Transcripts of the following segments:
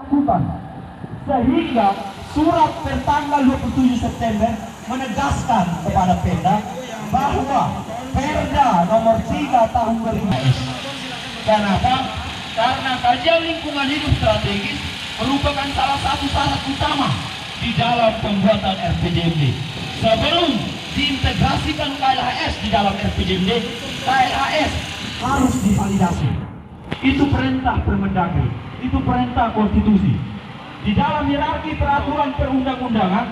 lakukan. Sehingga surat pertanggal 27 September menegaskan kepada Perda bahwa Perda nomor 3 tahun 2000. Kenapa? Karena kajian lingkungan hidup strategis merupakan salah satu syarat utama di dalam pembuatan RPJMD. Sebelum diintegrasikan KLHS di dalam RPJMD, KLHS harus divalidasi. Itu perintah Permendagri, itu perintah konstitusi. Di dalam hierarki peraturan perundang-undangan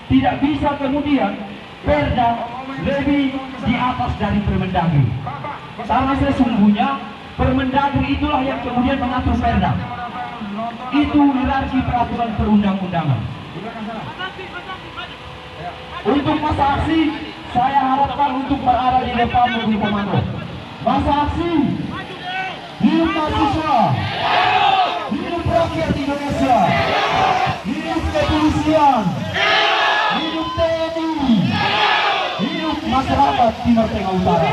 tidak bisa kemudian Perda lebih di atas dari Permendagri. Karena sesungguhnya Permendagri itulah yang kemudian mengatur Perda. Itu hierarki peraturan perundang-undangan. Untuk masa aksi, saya harapkan untuk berada di depan mobil komando. Masa aksi, hidup mahasiswa, hidup rakyat Indonesia, hidup kepolisian, hidup TNI, hidup masyarakat Timur Tengah Utara.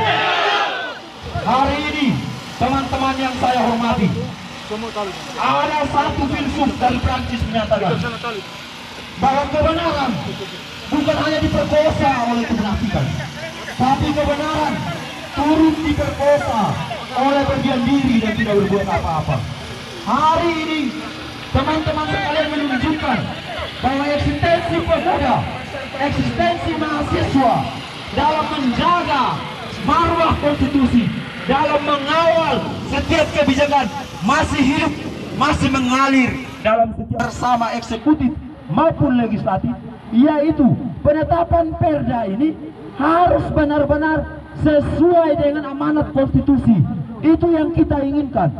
Hari ini, teman-teman yang saya hormati, ada satu filsuf dari Prancis menyatakan bahwa kebenaran bukan hanya diperkosa oleh kemunafikan, tapi kebenaran turut diperkosa oleh berdiam diri dan tidak berbuat apa-apa. Hari ini teman-teman sekalian menunjukkan bahwa eksistensi pemuda, eksistensi mahasiswa dalam menjaga marwah konstitusi, dalam mengawal setiap kebijakan masih hidup, masih mengalir dalam setiap bersama eksekutif maupun legislatif, yaitu penetapan Perda ini harus benar-benar sesuai dengan amanat konstitusi. Itu yang kita inginkan,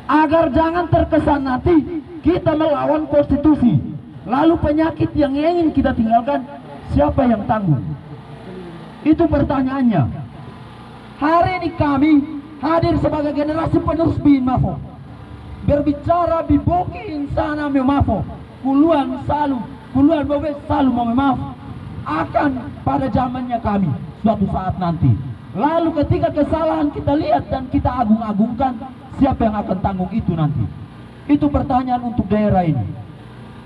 agar jangan terkesan nanti kita melawan konstitusi, lalu penyakit yang ingin kita tinggalkan siapa yang tanggung? Itu pertanyaannya. Hari ini kami hadir sebagai generasi penerus Bin Mafo, berbicara biboki insana memafo, puluhan bobe selalu memaf akan pada zamannya kami suatu saat nanti. Lalu ketika kesalahan kita lihat dan kita agung-agungkan, siapa yang akan tanggung itu nanti? Itu pertanyaan untuk daerah ini.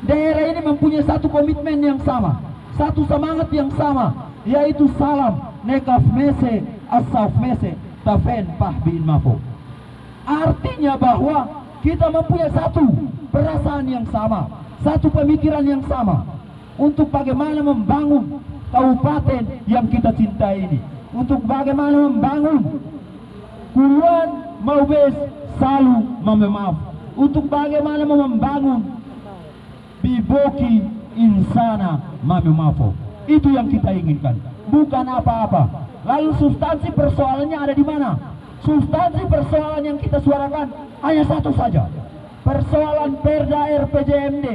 Daerah ini mempunyai satu komitmen yang sama, satu semangat yang sama, yaitu salam nekaf mese asaf mese tafen pah bin mafo. Artinya bahwa kita mempunyai satu perasaan yang sama, satu pemikiran yang sama untuk bagaimana membangun kabupaten yang kita cintai ini, untuk bagaimana membangun Kuluan Maubes Salu Mamemaaf, untuk bagaimana membangun Biboki Insana Mamemaafo. Itu yang kita inginkan, bukan apa-apa. Lalu substansi persoalannya ada di mana? Substansi persoalan yang kita suarakan hanya satu saja, persoalan Perda RPJMD,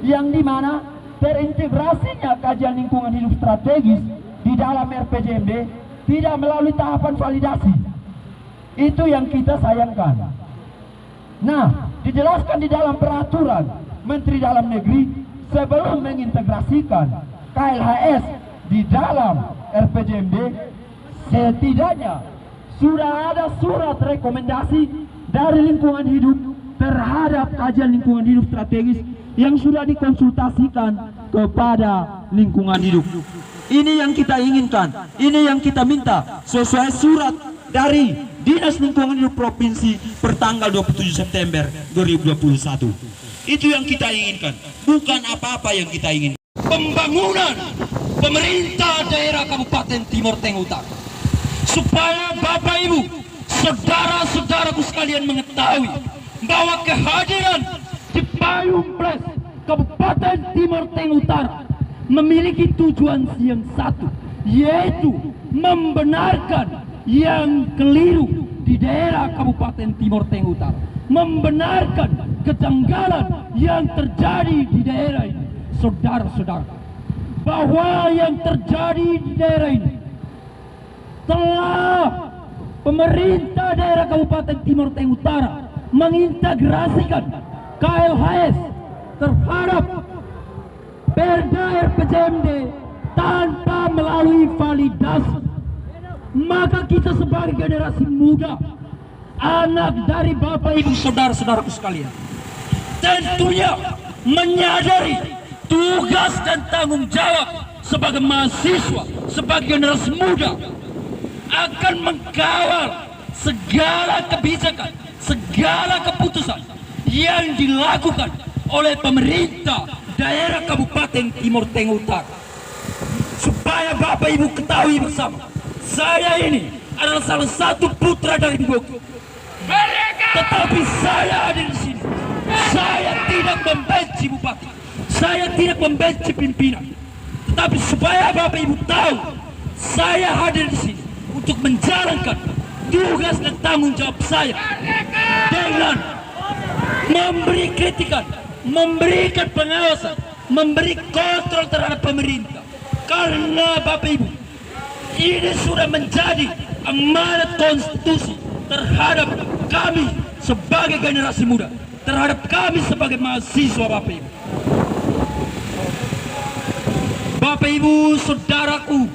yang dimana terintegrasinya kajian lingkungan hidup strategis di dalam RPJMD tidak melalui tahapan validasi. Itu yang kita sayangkan. Nah, dijelaskan di dalam peraturan Menteri Dalam Negeri sebelum mengintegrasikan KLHS di dalam RPJMD, setidaknya sudah ada surat rekomendasi dari lingkungan hidup terhadap kajian lingkungan hidup strategis yang sudah dikonsultasikan kepada lingkungan hidup. Ini yang kita inginkan, ini yang kita minta sesuai surat dari Dinas Lingkungan Hidup Provinsi pertanggal 27 September 2021. Itu yang kita inginkan, bukan apa-apa yang kita inginkan. Pembangunan pemerintah daerah Kabupaten Timur Tengah Utara, supaya Bapak Ibu, saudara-saudaraku sekalian mengetahui bahwa kehadiran di Payung Pres Kabupaten Timur Tengah Utara memiliki tujuan yang satu, yaitu membenarkan yang keliru di daerah Kabupaten Timur Tengah Utara, membenarkan kejanggalan yang terjadi di daerah ini. Saudara-saudara, bahwa yang terjadi di daerah ini telah pemerintah daerah Kabupaten Timur Tengah Utara mengintegrasikan KLHS terhadap Perda RPJMD tanpa melalui validasi. Maka kita sebagai generasi muda, anak dari Bapak Ibu saudara-saudaraku sekalian, tentunya menyadari tugas dan tanggung jawab sebagai mahasiswa, sebagai generasi muda, akan mengkawal segala kebijakan, segala keputusan yang dilakukan oleh pemerintah daerah Kabupaten Timur Tengah Utara. Supaya Bapak Ibu ketahui bersama, saya ini adalah salah satu putra dari Bogor. Tetapi saya ada di sini. Saya tidak membenci bupati, saya tidak membenci pimpinan. Tetapi supaya Bapak Ibu tahu, saya hadir di sini untuk menjalankan tugas dan tanggung jawab saya dengan memberi kritikan, memberikan pengawasan, memberi kontrol terhadap pemerintah. Karena Bapak Ibu, ini sudah menjadi amanat konstitusi terhadap kami sebagai generasi muda, terhadap kami sebagai mahasiswa Bapak Ibu. Bapak Ibu, saudaraku,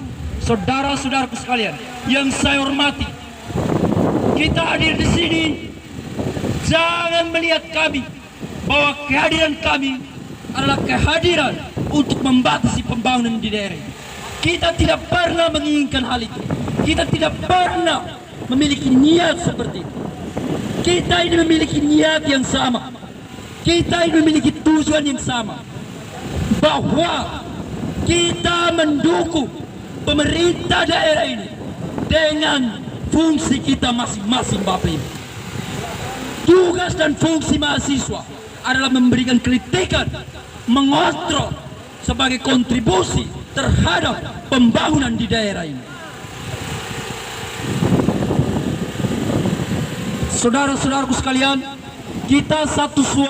saudara-saudaraku sekalian yang saya hormati, kita hadir di sini jangan melihat kami bahwa kehadiran kami adalah kehadiran untuk membatasi pembangunan di daerah ini. Kita tidak pernah menginginkan hal itu. Kita tidak pernah memiliki niat seperti itu. Kita ini memiliki niat yang sama. Kita ini memiliki tujuan yang sama, bahwa kita mendukung pemerintah daerah ini dengan fungsi kita masing-masing Bapak Ibu. Tugas dan fungsi mahasiswa adalah memberikan kritikan, mengontrol sebagai kontribusi terhadap pembangunan di daerah ini. Saudara-saudaraku sekalian, kita satu suara.